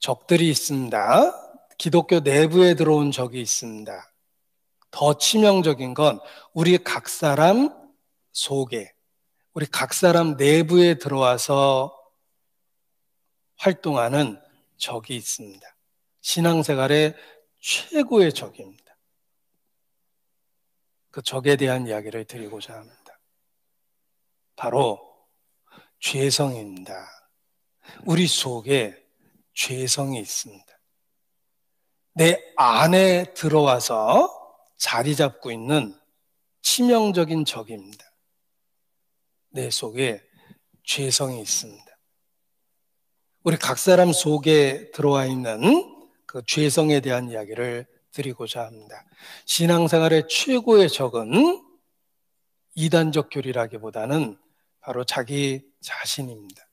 적들이 있습니다. 기독교 내부에 들어온 적이 있습니다. 더 치명적인 건 우리 각 사람 속에, 우리 각 사람 내부에 들어와서 활동하는 적이 있습니다. 신앙생활의 최고의 적입니다. 그 적에 대한 이야기를 드리고자 합니다. 바로 죄성입니다. 우리 속에 죄성이 있습니다. 내 안에 들어와서 자리 잡고 있는 치명적인 적입니다. 내 속에 죄성이 있습니다. 우리 각 사람 속에 들어와 있는 그 죄성에 대한 이야기를 드리고자 합니다. 신앙생활의 최고의 적은 이단적 교리라기보다는 바로 자기 자신입니다.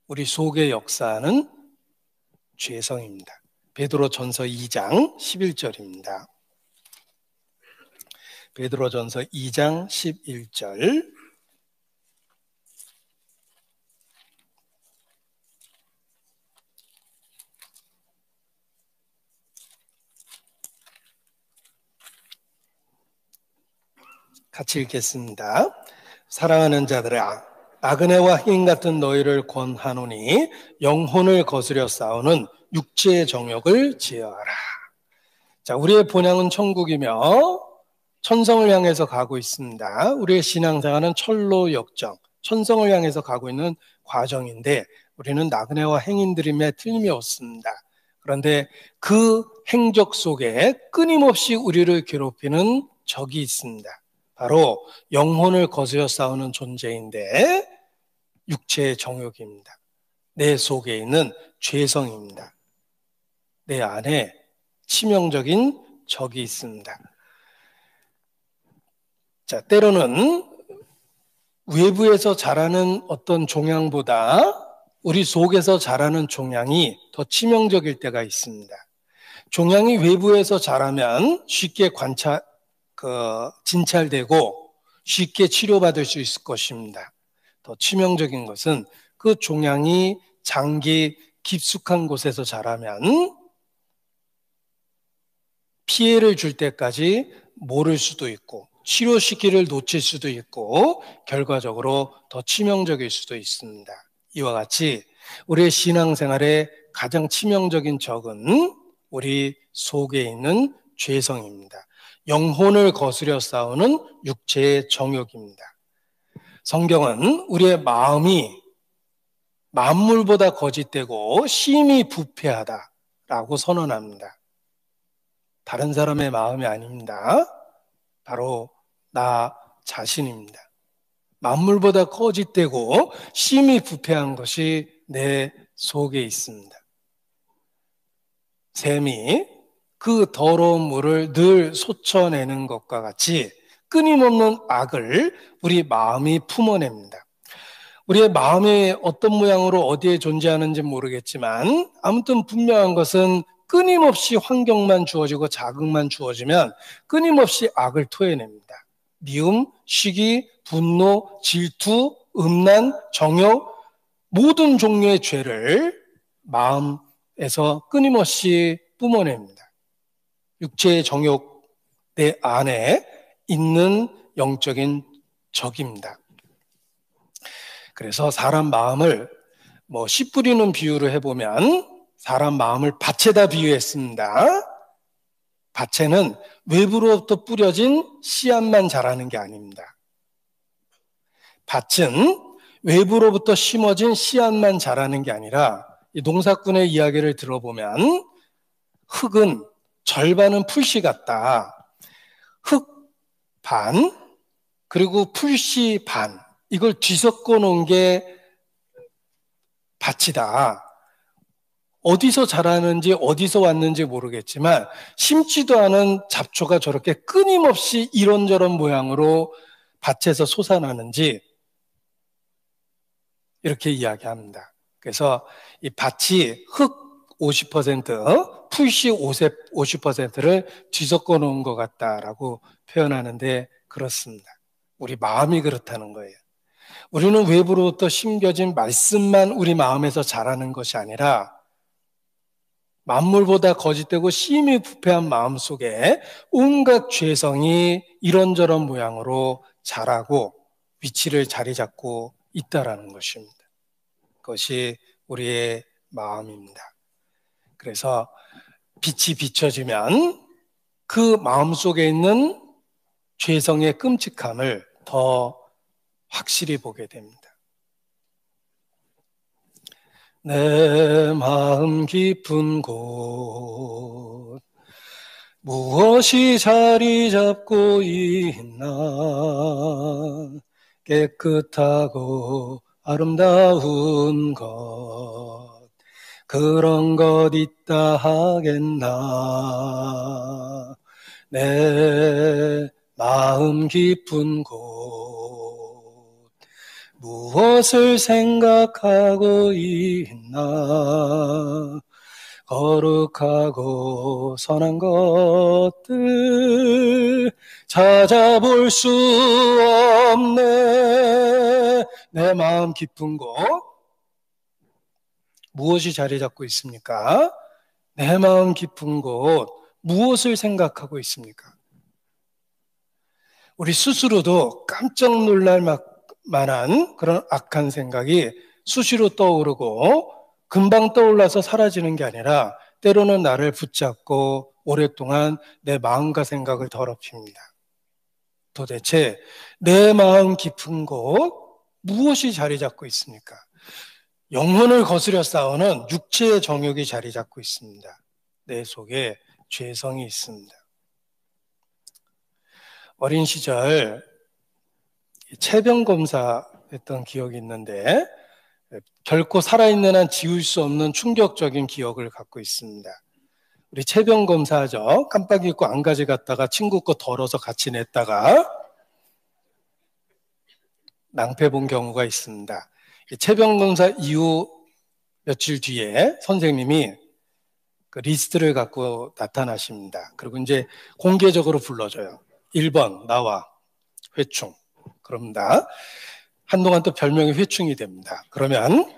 우리 속의 역사는 죄성입니다. 베드로전서 2장 11절입니다. 베드로전서 2장 11절. 같이 읽겠습니다. 사랑하는 자들아, 나그네와 행인 같은 너희를 권하노니 영혼을 거스려 싸우는 육체의 정욕을 제어하라. 자, 우리의 본향은 천국이며 천성을 향해서 가고 있습니다. 우리의 신앙생활은 철로 역정, 천성을 향해서 가고 있는 과정인데 우리는 나그네와 행인들임에 틀림이 없습니다. 그런데 그 행적 속에 끊임없이 우리를 괴롭히는 적이 있습니다. 바로 영혼을 거스려 싸우는 존재인데 육체의 정욕입니다. 내 속에 있는 죄성입니다. 내 안에 치명적인 적이 있습니다. 자, 때로는 외부에서 자라는 어떤 종양보다 우리 속에서 자라는 종양이 더 치명적일 때가 있습니다. 종양이 외부에서 자라면 쉽게 진찰되고 쉽게 치료받을 수 있을 것입니다. 더 치명적인 것은 그 종양이 장기 깊숙한 곳에서 자라면 피해를 줄 때까지 모를 수도 있고 치료시키를 놓칠 수도 있고 결과적으로 더 치명적일 수도 있습니다. 이와 같이 우리의 신앙생활의 가장 치명적인 적은 우리 속에 있는 죄성입니다. 영혼을 거스려 싸우는 육체의 정욕입니다. 성경은 우리의 마음이 만물보다 거짓되고 심히 부패하다라고 선언합니다. 다른 사람의 마음이 아닙니다. 바로 나 자신입니다. 만물보다 거짓되고 심히 부패한 것이 내 속에 있습니다. 샘이 그 더러운 물을 늘 쏟아내는 것과 같이 끊임없는 악을 우리 마음이 품어냅니다. 우리의 마음이 어떤 모양으로 어디에 존재하는지 모르겠지만 아무튼 분명한 것은 끊임없이 환경만 주어지고 자극만 주어지면 끊임없이 악을 토해냅니다. 미움, 시기, 분노, 질투, 음란, 정욕 모든 종류의 죄를 마음에서 끊임없이 뿜어냅니다. 육체의 정욕 내 안에 있는 영적인 적입니다. 그래서 사람 마음을 씨 뿌리는 비유로 해보면 사람 마음을 밭에다 비유했습니다. 밭에는 외부로부터 뿌려진 씨앗만 자라는 게 아닙니다. 밭은 외부로부터 심어진 씨앗만 자라는 게 아니라 이 농사꾼의 이야기를 들어보면 흙은 절반은 풀씨 같다. 흙 반, 그리고 풀씨 반, 이걸 뒤섞어 놓은 게 밭이다. 어디서 자라는지 어디서 왔는지 모르겠지만 심지도 않은 잡초가 저렇게 끊임없이 이런저런 모양으로 밭에서 솟아나는지 이렇게 이야기합니다. 그래서 이 밭이 흙 50%, 풀씨 50%를 뒤섞어 놓은 것 같다라고 표현하는데 그렇습니다. 우리 마음이 그렇다는 거예요. 우리는 외부로부터 심겨진 말씀만 우리 마음에서 자라는 것이 아니라 만물보다 거짓되고 심히 부패한 마음 속에 온갖 죄성이 이런저런 모양으로 자라고 위치를 자리 잡고 있다라는 것입니다. 그것이 우리의 마음입니다. 그래서 빛이 비춰지면 그 마음 속에 있는 죄성의 끔찍함을 더 확실히 보게 됩니다. 내 마음 깊은 곳 무엇이 자리 잡고 있나 깨끗하고 아름다운 것 그런 것 있다 하겠나 내 마음 깊은 곳 무엇을 생각하고 있나 거룩하고 선한 것들 찾아볼 수 없네 내 마음 깊은 곳 무엇이 자리 잡고 있습니까? 내 마음 깊은 곳 무엇을 생각하고 있습니까? 우리 스스로도 깜짝 놀랄 만한 그런 악한 생각이 수시로 떠오르고 금방 떠올라서 사라지는 게 아니라 때로는 나를 붙잡고 오랫동안 내 마음과 생각을 더럽힙니다. 도대체 내 마음 깊은 곳 무엇이 자리 잡고 있습니까? 영혼을 거스려 싸우는 육체의 정욕이 자리 잡고 있습니다. 내 속에 죄성이 있습니다. 어린 시절 체병 검사했던 기억이 있는데 결코 살아있는 한 지울 수 없는 충격적인 기억을 갖고 있습니다. 우리 체병 검사죠. 깜빡 잊고 안가지 갔다가 친구 거 덜어서 같이 냈다가 낭패 본 경우가 있습니다. 체병 검사 이후 며칠 뒤에 선생님이 그 리스트를 갖고 나타나십니다. 그리고 이제 공개적으로 불러줘요. 1번 나와 회충. 그럽니다. 한동안 또 별명이 회충이 됩니다. 그러면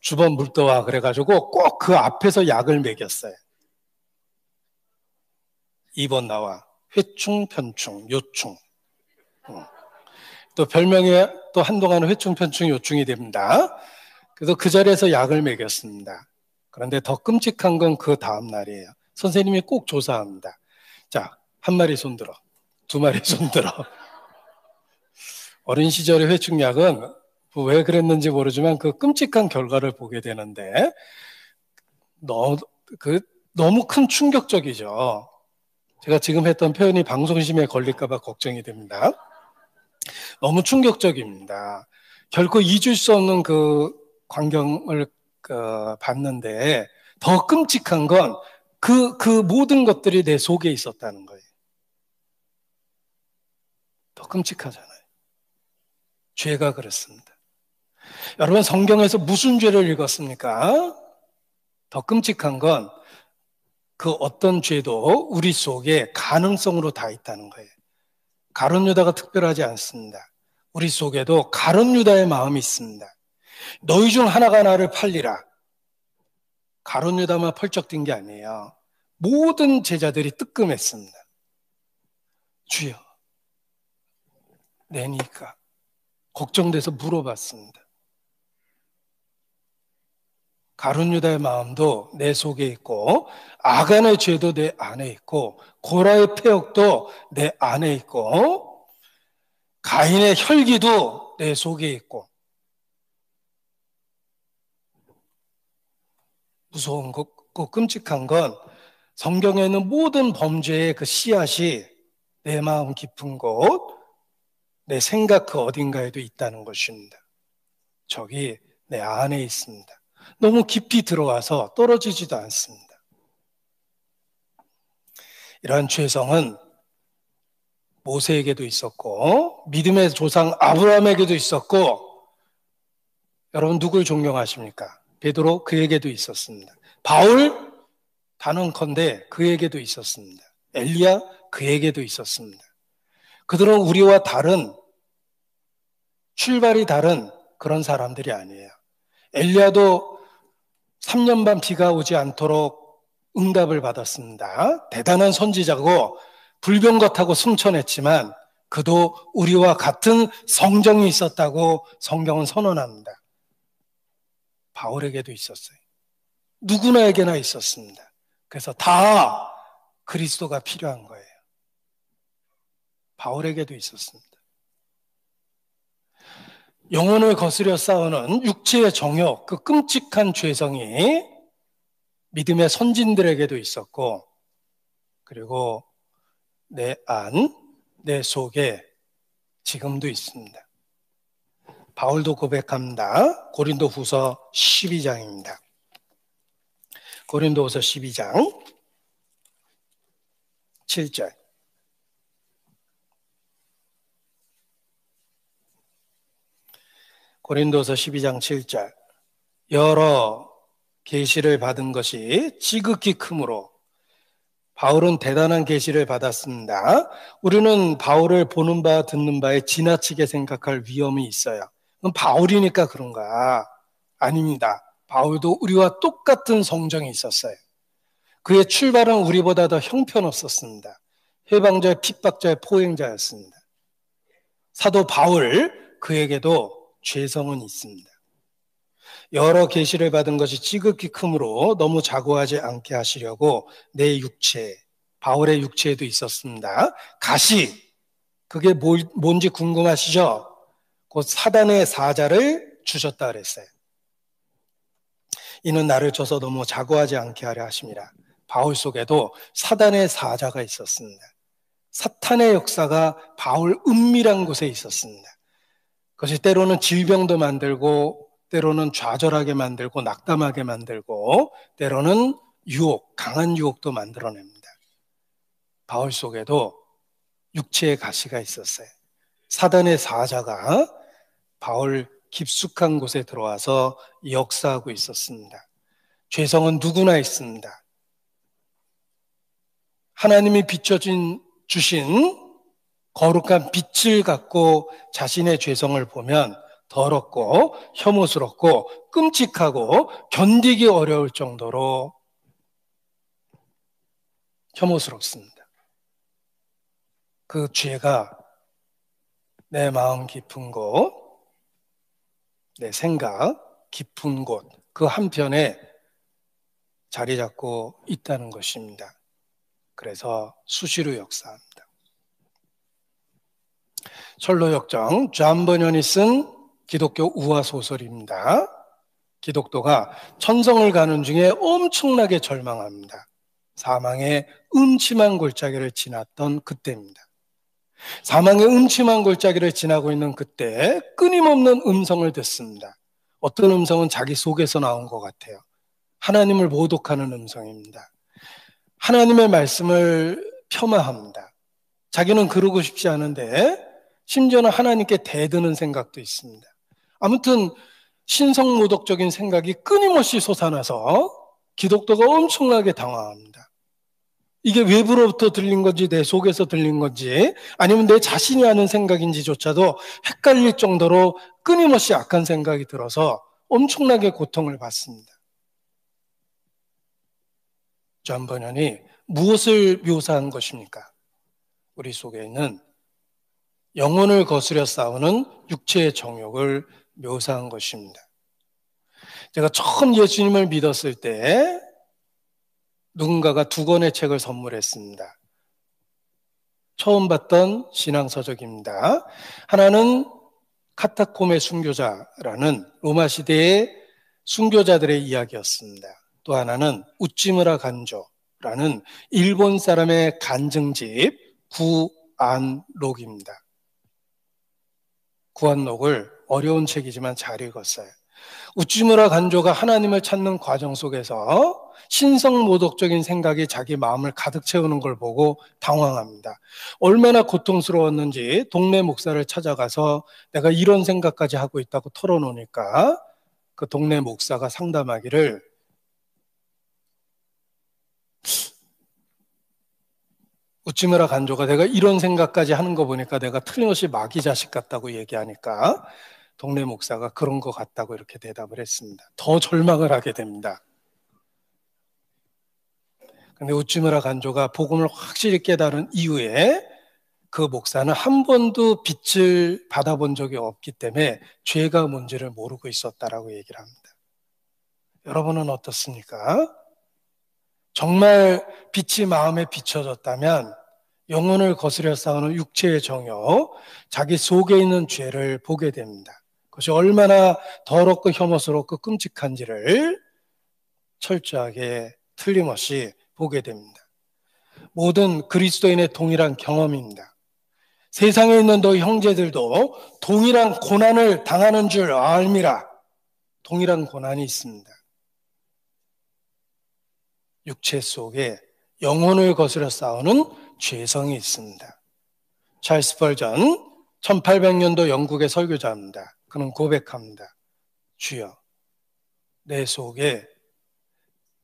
주번 물 떠와 그래가지고 꼭 그 앞에서 약을 먹였어요. 2번 나와 회충, 편충, 요충. 또 별명이 또 한동안 회충, 편충, 요충이 됩니다. 그래서 그 자리에서 약을 먹였습니다. 그런데 더 끔찍한 건 그 다음 날이에요. 선생님이 꼭 조사합니다. 자, 한 마리 손들어. 두 마리 손들어. 어린 시절의 회충약은 왜 그랬는지 모르지만 그 끔찍한 결과를 보게 되는데 너무 큰 충격적이죠. 제가 지금 했던 표현이 방송심에 걸릴까 봐 걱정이 됩니다. 너무 충격적입니다. 결코 잊을 수 없는 그 광경을 봤는데 더 끔찍한 건 그 모든 것들이 내 속에 있었다는 거예요. 더 끔찍하잖아요. 죄가 그렇습니다. 여러분 성경에서 무슨 죄를 읽었습니까? 더 끔찍한 건 그 어떤 죄도 우리 속에 가능성으로 다 있다는 거예요. 가룟 유다가 특별하지 않습니다. 우리 속에도 가룟 유다의 마음이 있습니다. 너희 중 하나가 나를 팔리라. 가룟 유다만 펄쩍 뛴 게 아니에요. 모든 제자들이 뜨끔했습니다. 주여, 내니까 걱정돼서 물어봤습니다. 가룟 유다의 마음도 내 속에 있고 아간의 죄도 내 안에 있고 고라의 패역도 내 안에 있고 가인의 혈기도 내 속에 있고 무서운 것, 끔찍한 건 성경에 있는 모든 범죄의 그 씨앗이 내 마음 깊은 곳, 내 생각 그 어딘가에도 있다는 것입니다. 저기 내 안에 있습니다. 너무 깊이 들어와서 떨어지지도 않습니다. 이러한 죄성은 모세에게도 있었고 믿음의 조상 아브라함에게도 있었고 여러분 누굴 존경하십니까? 베드로 그에게도 있었습니다. 바울 단언컨대 그에게도 있었습니다. 엘리야 그에게도 있었습니다. 그들은 우리와 다른 출발이 다른 그런 사람들이 아니에요. 엘리야도 3년 반 비가 오지 않도록 응답을 받았습니다. 대단한 선지자고 불병거타고 승천했지만 그도 우리와 같은 성정이 있었다고 성경은 선언합니다. 바울에게도 있었어요. 누구나에게나 있었습니다. 그래서 다 그리스도가 필요한 거예요. 바울에게도 있었습니다. 영혼을 거스려 싸우는 육체의 정욕, 그 끔찍한 죄성이 믿음의 선진들에게도 있었고, 그리고 내 안, 내 속에 지금도 있습니다. 바울도 고백합니다. 고린도 후서 12장입니다. 고린도 후서 12장 7절. 고린도서 12장 7절. 여러 계시를 받은 것이 지극히 크므로 바울은 대단한 계시를 받았습니다. 우리는 바울을 보는 바 듣는 바에 지나치게 생각할 위험이 있어요. 그럼 바울이니까 그런가? 아닙니다. 바울도 우리와 똑같은 성정이 있었어요. 그의 출발은 우리보다 더 형편없었습니다. 해방자의 핍박자의 포행자였습니다. 사도 바울, 그에게도 죄성은 있습니다. 여러 계시를 받은 것이 지극히 크므로 너무 자고하지 않게 하시려고 내 육체, 바울의 육체에도 있었습니다. 가시, 그게 뭔지 궁금하시죠? 곧 사단의 사자를 주셨다 그랬어요. 이는 나를 줘서 너무 자고하지 않게 하려 하심이라. 바울 속에도 사단의 사자가 있었습니다. 사탄의 역사가 바울 은밀한 곳에 있었습니다. 그것이 때로는 질병도 만들고, 때로는 좌절하게 만들고, 낙담하게 만들고, 때로는 유혹, 강한 유혹도 만들어냅니다. 바울 속에도 육체의 가시가 있었어요. 사단의 사자가 바울 깊숙한 곳에 들어와서 역사하고 있었습니다. 죄성은 누구나 있습니다. 하나님이 주신 거룩한 빛을 갖고 자신의 죄성을 보면 더럽고 혐오스럽고 끔찍하고 견디기 어려울 정도로 혐오스럽습니다. 그 죄가 내 마음 깊은 곳, 내 생각 깊은 곳, 그 한편에 자리 잡고 있다는 것입니다. 그래서 수시로 역사합니다. 철로역정, 존 버년이 쓴 기독교 우화 소설입니다. 기독도가 천성을 가는 중에 엄청나게 절망합니다. 사망의 음침한 골짜기를 지났던 그때입니다. 사망의 음침한 골짜기를 지나고 있는 그때 끊임없는 음성을 듣습니다. 어떤 음성은 자기 속에서 나온 것 같아요. 하나님을 모독하는 음성입니다. 하나님의 말씀을 폄하합니다. 자기는 그러고 싶지 않은데 심지어는 하나님께 대드는 생각도 있습니다. 아무튼 신성모독적인 생각이 끊임없이 솟아나서 기독도가 엄청나게 당황합니다. 이게 외부로부터 들린 건지 내 속에서 들린 건지 아니면 내 자신이 하는 생각인지조차도 헷갈릴 정도로 끊임없이 악한 생각이 들어서 엄청나게 고통을 받습니다. 존 버년이 무엇을 묘사한 것입니까? 우리 속에 있는 영혼을 거스려 싸우는 육체의 정욕을 묘사한 것입니다. 제가 처음 예수님을 믿었을 때 누군가가 2권의 책을 선물했습니다. 처음 봤던 신앙서적입니다. 하나는 카타콤의 순교자라는 로마 시대의 순교자들의 이야기였습니다. 또 하나는 우찌무라 간조라는 일본 사람의 간증집 구안록입니다. 구안록을 어려운 책이지만 잘 읽었어요. 우찌무라 간조가 하나님을 찾는 과정 속에서 신성모독적인 생각이 자기 마음을 가득 채우는 걸 보고 당황합니다. 얼마나 고통스러웠는지 동네 목사를 찾아가서 내가 이런 생각까지 하고 있다고 털어놓으니까 그 동네 목사가 상담하기를 우찌무라 간조가 내가 이런 생각까지 하는 거 보니까 내가 틀림없이 마귀 자식 같다고 얘기하니까 동네 목사가 그런 것 같다고 이렇게 대답을 했습니다. 더 절망을 하게 됩니다. 근데 우찌무라 간조가 복음을 확실히 깨달은 이후에 그 목사는 한 번도 빛을 받아본 적이 없기 때문에 죄가 뭔지를 모르고 있었다라고 얘기를 합니다. 여러분은 어떻습니까? 정말 빛이 마음에 비춰졌다면 영혼을 거스려 싸우는 육체의 정욕, 자기 속에 있는 죄를 보게 됩니다. 그것이 얼마나 더럽고 혐오스럽고 끔찍한지를 철저하게 틀림없이 보게 됩니다. 모든 그리스도인의 동일한 경험입니다. 세상에 있는 너희 형제들도 동일한 고난을 당하는 줄 알미라. 동일한 고난이 있습니다. 육체 속에 영혼을 거스려 싸우는 죄성이 있습니다. 찰스 벌전 1800년도 영국의 설교자입니다. 그는 고백합니다. 주여, 내 속에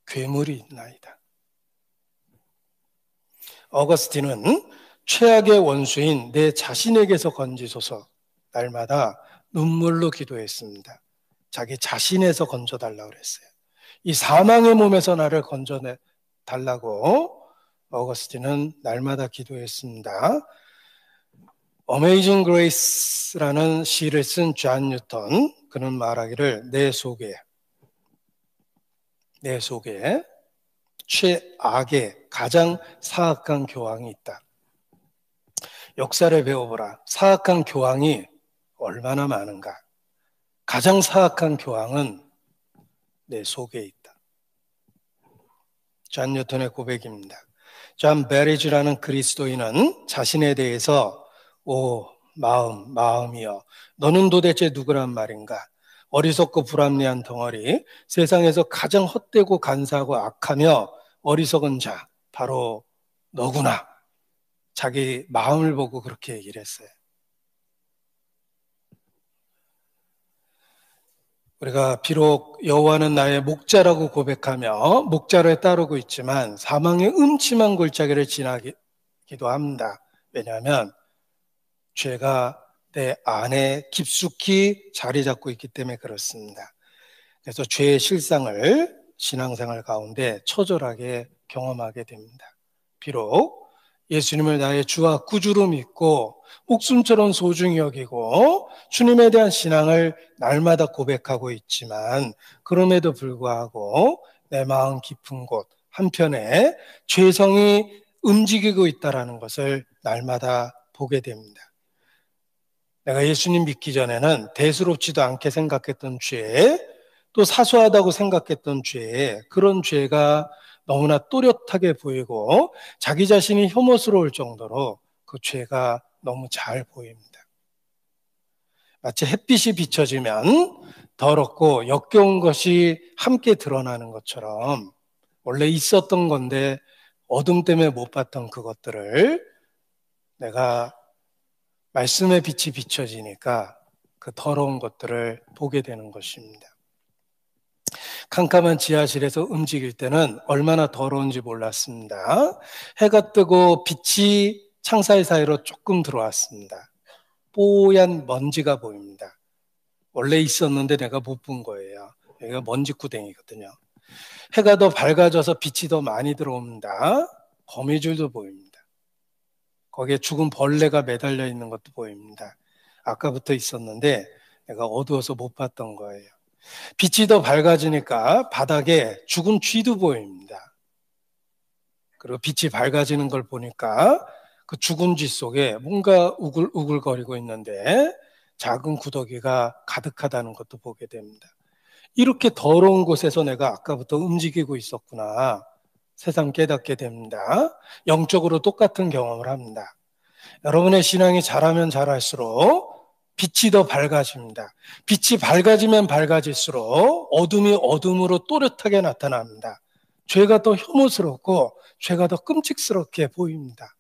괴물이 있나이다. 어거스틴은 최악의 원수인 내 자신에게서 건지소서 날마다 눈물로 기도했습니다. 자기 자신에서 건져달라고 그랬어요. 이 사망의 몸에서 나를 건져내 달라고 어거스틴은 날마다 기도했습니다. Amazing Grace라는 시를 쓴 존 뉴턴, 그는 말하기를 내 속에 최악의 가장 사악한 교황이 있다. 역사를 배워보라. 사악한 교황이 얼마나 많은가. 가장 사악한 교황은 내 속에 있다. 존 뉴턴의 고백입니다. 존 베리지라는 그리스도인은 자신에 대해서 오 마음이여 너는 도대체 누구란 말인가. 어리석고 불합리한 덩어리, 세상에서 가장 헛되고 간사하고 악하며 어리석은 자 바로 너구나. 자기 마음을 보고 그렇게 얘기를 했어요. 우리가 비록 여호와는 나의 목자라고 고백하며 목자를 따르고 있지만 사망의 음침한 골짜기를 지나기도 합니다. 왜냐하면 죄가 내 안에 깊숙이 자리 잡고 있기 때문에 그렇습니다. 그래서 죄의 실상을 신앙생활 가운데 처절하게 경험하게 됩니다. 비록 예수님을 나의 주와 구주로 믿고 목숨처럼 소중히 여기고 주님에 대한 신앙을 날마다 고백하고 있지만 그럼에도 불구하고 내 마음 깊은 곳 한편에 죄성이 움직이고 있다는 것을 날마다 보게 됩니다. 내가 예수님 믿기 전에는 대수롭지도 않게 생각했던 죄, 또 사소하다고 생각했던 죄, 그런 죄가 너무나 또렷하게 보이고 자기 자신이 혐오스러울 정도로 그 죄가 너무 잘 보입니다. 마치 햇빛이 비춰지면 더럽고 역겨운 것이 함께 드러나는 것처럼 원래 있었던 건데 어둠 때문에 못 봤던 그것들을 내가 말씀의 빛이 비춰지니까 그 더러운 것들을 보게 되는 것입니다. 캄캄한 지하실에서 움직일 때는 얼마나 더러운지 몰랐습니다. 해가 뜨고 빛이 창살 사이로 조금 들어왔습니다. 뽀얀 먼지가 보입니다. 원래 있었는데 내가 못 본 거예요. 여기가 먼지구덩이거든요. 해가 더 밝아져서 빛이 더 많이 들어옵니다. 거미줄도 보입니다. 거기에 죽은 벌레가 매달려 있는 것도 보입니다. 아까부터 있었는데 내가 어두워서 못 봤던 거예요. 빛이 더 밝아지니까 바닥에 죽은 쥐도 보입니다. 그리고 빛이 밝아지는 걸 보니까 그 죽은 쥐 속에 뭔가 우글우글거리고 있는데 작은 구더기가 가득하다는 것도 보게 됩니다. 이렇게 더러운 곳에서 내가 아까부터 움직이고 있었구나. 새삼 깨닫게 됩니다. 영적으로 똑같은 경험을 합니다. 여러분의 신앙이 자라면 자랄수록 빛이 더 밝아집니다. 빛이 밝아지면 밝아질수록 어둠이 어둠으로 또렷하게 나타납니다. 죄가 더 혐오스럽고 죄가 더 끔찍스럽게 보입니다.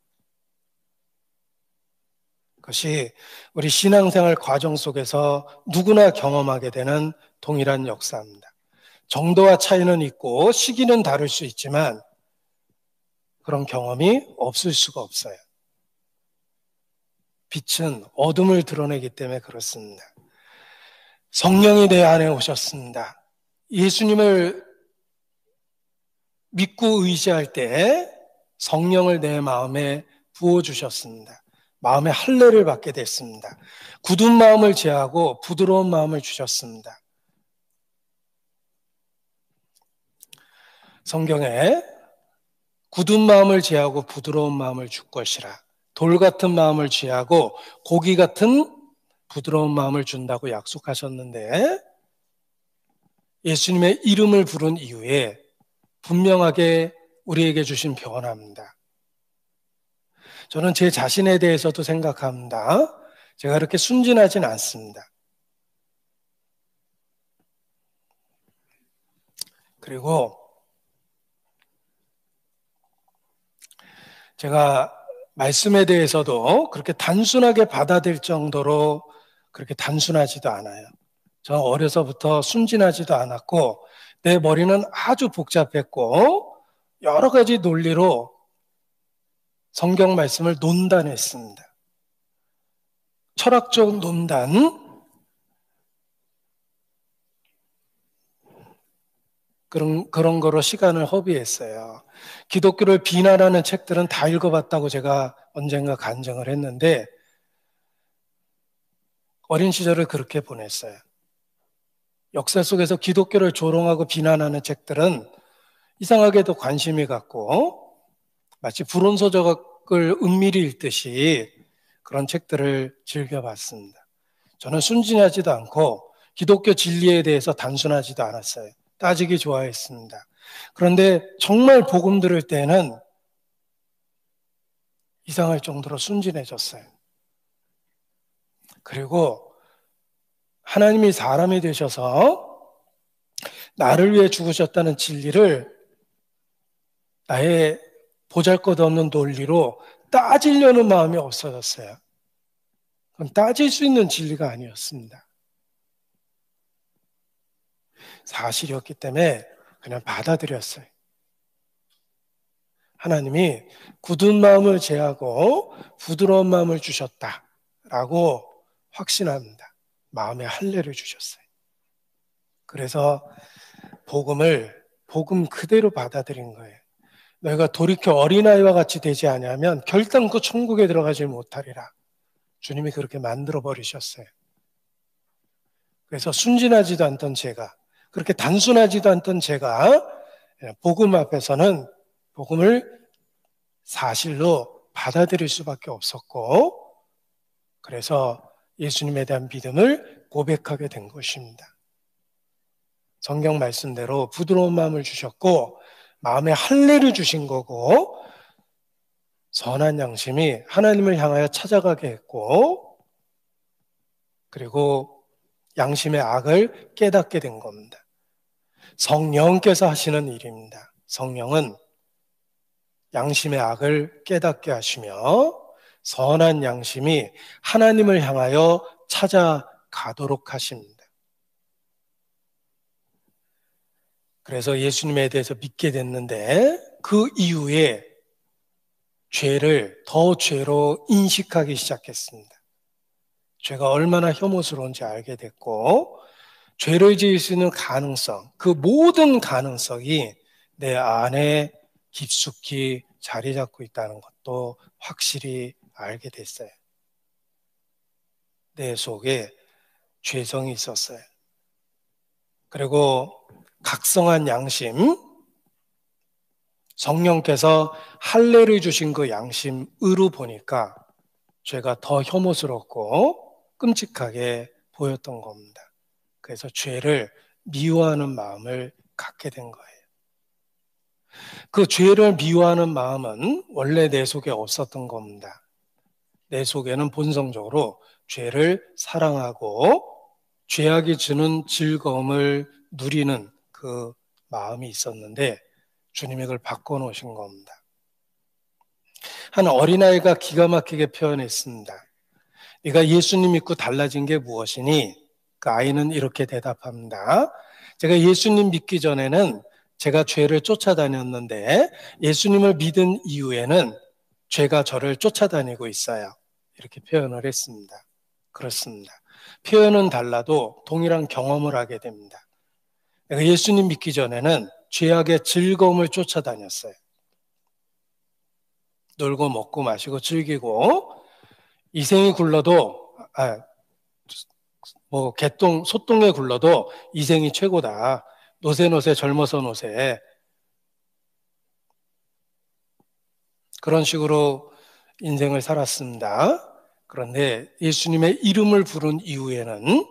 그것이 우리 신앙생활 과정 속에서 누구나 경험하게 되는 동일한 역사입니다. 정도와 차이는 있고 시기는 다를 수 있지만 그런 경험이 없을 수가 없어요. 빛은 어둠을 드러내기 때문에 그렇습니다. 성령이 내 안에 오셨습니다. 예수님을 믿고 의지할 때 성령을 내 마음에 부어주셨습니다. 마음의 할례를 받게 됐습니다. 굳은 마음을 제하고 부드러운 마음을 주셨습니다. 성경에 굳은 마음을 제하고 부드러운 마음을 줄 것이라, 돌 같은 마음을 제하고 고기 같은 부드러운 마음을 준다고 약속하셨는데, 예수님의 이름을 부른 이후에 분명하게 우리에게 주신 변화입니다. 저는 제 자신에 대해서도 생각합니다. 제가 그렇게 순진하진 않습니다. 그리고 제가 말씀에 대해서도 그렇게 단순하게 받아들일 정도로 그렇게 단순하지도 않아요. 저는 어려서부터 순진하지도 않았고 내 머리는 아주 복잡했고 여러 가지 논리로 성경 말씀을 논단했습니다. 철학적 논단, 그런 거로 시간을 허비했어요. 기독교를 비난하는 책들은 다 읽어봤다고 제가 언젠가 간증을 했는데 어린 시절을 그렇게 보냈어요. 역사 속에서 기독교를 조롱하고 비난하는 책들은 이상하게도 관심이 갖고 마치 불온서적을 은밀히 읽듯이 그런 책들을 즐겨봤습니다. 저는 순진하지도 않고 기독교 진리에 대해서 단순하지도 않았어요. 따지기 좋아했습니다. 그런데 정말 복음 들을 때는 이상할 정도로 순진해졌어요. 그리고 하나님이 사람이 되셔서 나를 위해 죽으셨다는 진리를 나의 보잘것없는 논리로 따지려는 마음이 없어졌어요. 그건 따질 수 있는 진리가 아니었습니다. 사실이었기 때문에 그냥 받아들였어요. 하나님이 굳은 마음을 제하고 부드러운 마음을 주셨다라고 확신합니다. 마음의 할례를 주셨어요. 그래서 복음 그대로 받아들인 거예요. 너희가 돌이켜 어린아이와 같이 되지 않으면 결단코 천국에 들어가지 못하리라. 주님이 그렇게 만들어 버리셨어요. 그래서 순진하지도 않던 제가, 그렇게 단순하지도 않던 제가 복음 앞에서는 복음을 사실로 받아들일 수밖에 없었고, 그래서 예수님에 대한 믿음을 고백하게 된 것입니다. 성경 말씀대로 부드러운 마음을 주셨고 마음에 할례를 주신 거고 선한 양심이 하나님을 향하여 찾아가게 했고 그리고 양심의 악을 깨닫게 된 겁니다. 성령께서 하시는 일입니다. 성령은 양심의 악을 깨닫게 하시며 선한 양심이 하나님을 향하여 찾아가도록 하십니다. 그래서 예수님에 대해서 믿게 됐는데 그 이후에 죄를 더 죄로 인식하기 시작했습니다. 죄가 얼마나 혐오스러운지 알게 됐고 죄를 지을 수 있는 가능성, 그 모든 가능성이 내 안에 깊숙이 자리 잡고 있다는 것도 확실히 알게 됐어요. 내 속에 죄성이 있었어요. 그리고 각성한 양심, 성령께서 할례를 주신 그 양심으로 보니까 죄가 더 혐오스럽고 끔찍하게 보였던 겁니다. 그래서 죄를 미워하는 마음을 갖게 된 거예요. 그 죄를 미워하는 마음은 원래 내 속에 없었던 겁니다. 내 속에는 본성적으로 죄를 사랑하고 죄악이 주는 즐거움을 누리는 그 마음이 있었는데 주님이 그걸 바꿔놓으신 겁니다. 한 어린아이가 기가 막히게 표현했습니다. 네가 예수님 믿고 달라진 게 무엇이니? 그 아이는 이렇게 대답합니다. 제가 예수님 믿기 전에는 제가 죄를 쫓아다녔는데 예수님을 믿은 이후에는 죄가 저를 쫓아다니고 있어요. 이렇게 표현을 했습니다. 그렇습니다. 표현은 달라도 동일한 경험을 하게 됩니다. 내가 예수님 믿기 전에는 죄악의 즐거움을 쫓아다녔어요. 놀고 먹고 마시고 즐기고 이생이 굴러도 개똥 소똥에 굴러도 이생이 최고다. 노세 젊어서 노세. 그런 식으로 인생을 살았습니다. 그런데 예수님의 이름을 부른 이후에는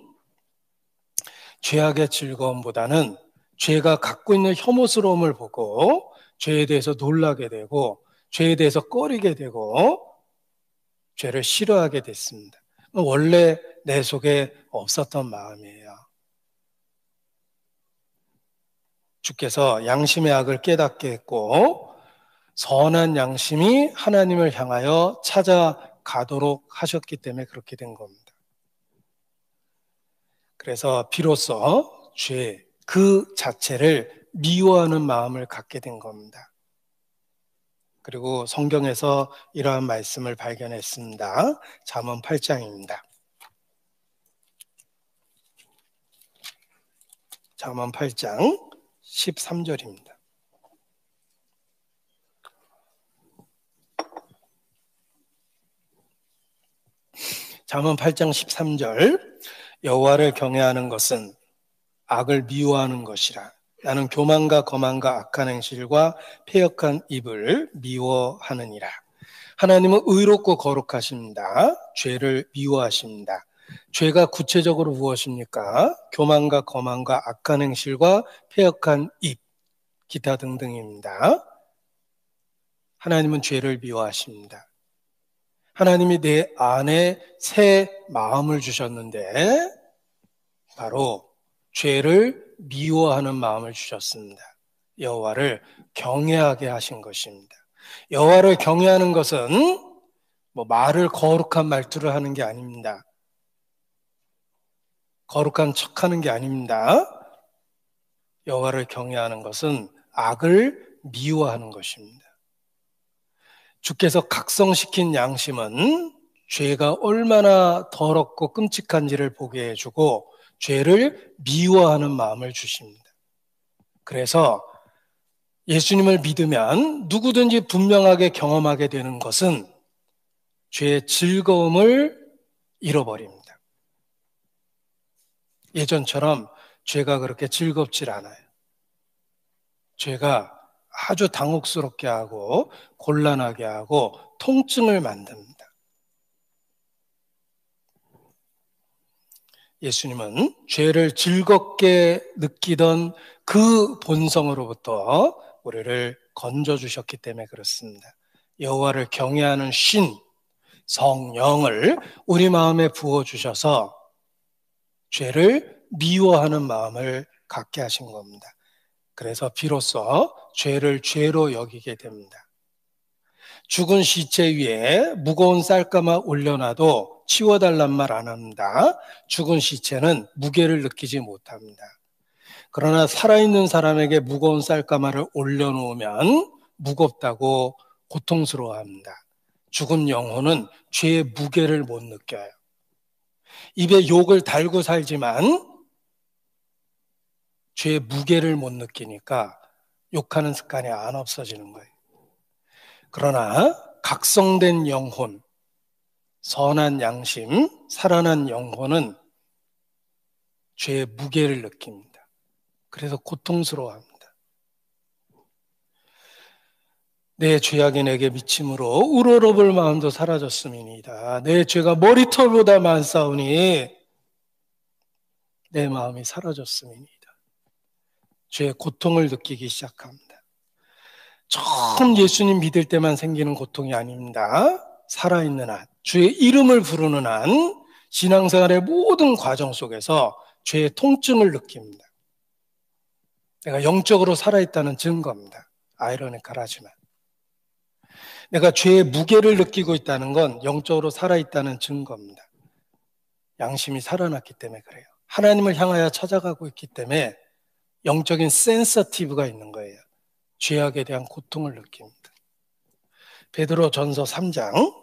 죄악의 즐거움보다는 죄가 갖고 있는 혐오스러움을 보고 죄에 대해서 놀라게 되고 죄에 대해서 꺼리게 되고 죄를 싫어하게 됐습니다. 원래 내 속에 없었던 마음이에요. 주께서 양심의 악을 깨닫게 했고 선한 양심이 하나님을 향하여 찾아가도록 하셨기 때문에 그렇게 된 겁니다. 그래서 비로소 죄 그 자체를 미워하는 마음을 갖게 된 겁니다. 그리고 성경에서 이러한 말씀을 발견했습니다. 잠언 8장입니다. 잠언 8장 13절입니다. 잠언 8장 13절 여호와를 경외하는 것은 악을 미워하는 것이라. 나는 교만과 거만과 악한 행실과 패역한 입을 미워하느니라. 하나님은 의롭고 거룩하십니다. 죄를 미워하십니다. 죄가 구체적으로 무엇입니까? 교만과 거만과 악한 행실과 패역한 입, 기타 등등입니다. 하나님은 죄를 미워하십니다. 하나님이 내 안에 새 마음을 주셨는데 바로 죄를 미워하는 마음을 주셨습니다. 여호와를 경외하게 하신 것입니다. 여호와를 경외하는 것은 말을 거룩한 말투를 하는 게 아닙니다. 거룩한 척하는 게 아닙니다. 여호와를 경외하는 것은 악을 미워하는 것입니다. 주께서 각성시킨 양심은 죄가 얼마나 더럽고 끔찍한지를 보게 해주고 죄를 미워하는 마음을 주십니다. 그래서 예수님을 믿으면 누구든지 분명하게 경험하게 되는 것은 죄의 즐거움을 잃어버립니다. 예전처럼 죄가 그렇게 즐겁질 않아요. 죄가 아주 당혹스럽게 하고 곤란하게 하고 통증을 만듭니다. 예수님은 죄를 즐겁게 느끼던 그 본성으로부터 우리를 건져주셨기 때문에 그렇습니다. 여호와를 경외하는 신, 성령을 우리 마음에 부어주셔서 죄를 미워하는 마음을 갖게 하신 겁니다. 그래서 비로소 죄를 죄로 여기게 됩니다. 죽은 시체 위에 무거운 쌀가마 올려놔도 치워달란 말 안 합니다. 죽은 시체는 무게를 느끼지 못합니다. 그러나 살아있는 사람에게 무거운 쌀가마를 올려놓으면 무겁다고 고통스러워합니다. 죽은 영혼은 죄의 무게를 못 느껴요. 입에 욕을 달고 살지만 죄의 무게를 못 느끼니까 욕하는 습관이 안 없어지는 거예요. 그러나 각성된 영혼, 선한 양심, 살아난 영혼은 죄의 무게를 느낍니다. 그래서 고통스러워합니다. 내 죄악이 내게 미침으로 우러러볼 마음도 사라졌음이니이다. 내 죄가 머리털보다 많사오니 내 마음이 사라졌음이니이다. 죄의 고통을 느끼기 시작합니다. 처음 예수님 믿을 때만 생기는 고통이 아닙니다. 살아있는 한, 주의 이름을 부르는 한 신앙생활의 모든 과정 속에서 죄의 통증을 느낍니다. 내가 영적으로 살아있다는 증거입니다. 아이러니컬하지만 내가 죄의 무게를 느끼고 있다는 건 영적으로 살아있다는 증거입니다. 양심이 살아났기 때문에 그래요. 하나님을 향하여 찾아가고 있기 때문에 영적인 센서티브가 있는 거예요. 죄악에 대한 고통을 느낍니다. 베드로전서 3장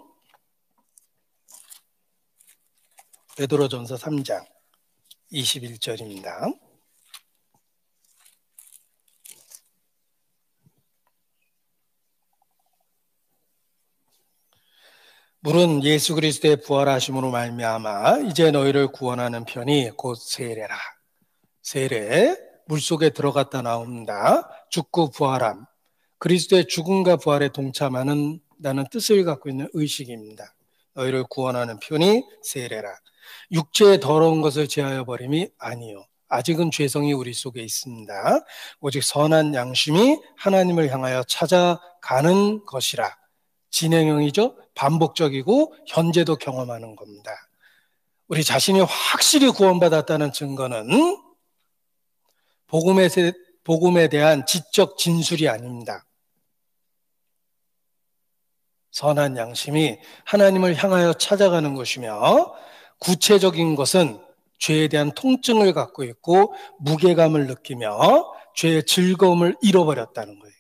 21절입니다. 물은 예수 그리스도의 부활하심으로 말미암아 이제 너희를 구원하는 편이 곧 세례라. 세례, 물속에 들어갔다 나옵니다. 죽고 부활함, 그리스도의 죽음과 부활에 동참하는다는 뜻을 갖고 있는 의식입니다. 너희를 구원하는 편이 세례라. 육체의 더러운 것을 제하여 버림이 아니요, 아직은 죄성이 우리 속에 있습니다. 오직 선한 양심이 하나님을 향하여 찾아가는 것이라. 진행형이죠. 반복적이고 현재도 경험하는 겁니다. 우리 자신이 확실히 구원받았다는 증거는 복음에 대한 지적 진술이 아닙니다. 선한 양심이 하나님을 향하여 찾아가는 것이며, 구체적인 것은 죄에 대한 통증을 갖고 있고 무게감을 느끼며 죄의 즐거움을 잃어버렸다는 거예요.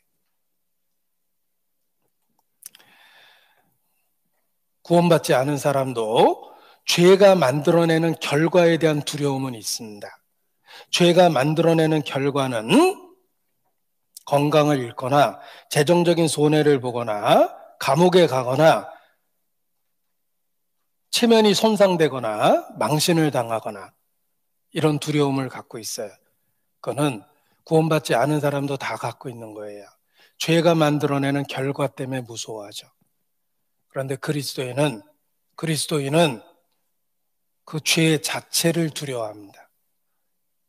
구원받지 않은 사람도 죄가 만들어내는 결과에 대한 두려움은 있습니다. 죄가 만들어내는 결과는 건강을 잃거나 재정적인 손해를 보거나 감옥에 가거나 체면이 손상되거나 망신을 당하거나 이런 두려움을 갖고 있어요. 그거는 구원받지 않은 사람도 다 갖고 있는 거예요. 죄가 만들어내는 결과 때문에 무서워하죠. 그런데 그리스도인은 그 죄 자체를 두려워합니다.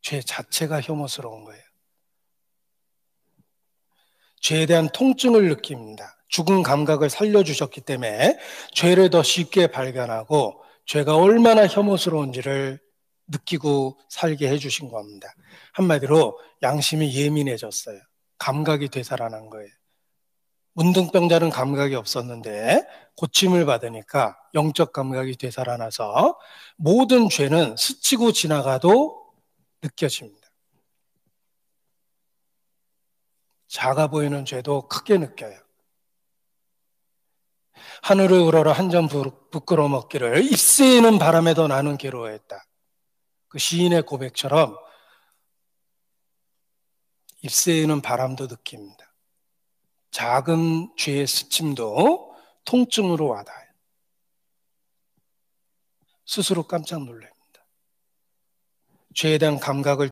죄 자체가 혐오스러운 거예요. 죄에 대한 통증을 느낍니다. 죽은 감각을 살려주셨기 때문에 죄를 더 쉽게 발견하고 죄가 얼마나 혐오스러운지를 느끼고 살게 해주신 겁니다. 한마디로 양심이 예민해졌어요. 감각이 되살아난 거예요. 문둥병자는 감각이 없었는데 고침을 받으니까 영적 감각이 되살아나서 모든 죄는 스치고 지나가도 느껴집니다. 작아 보이는 죄도 크게 느껴요. 하늘을 우러러 한 점 부끄러 먹기를 입새는 바람에도 나는 괴로워했다. 그 시인의 고백처럼 입새는 바람도 느낍니다. 작은 죄의 스침도 통증으로 와닿아요. 스스로 깜짝 놀랍니다. 죄에 대한 감각을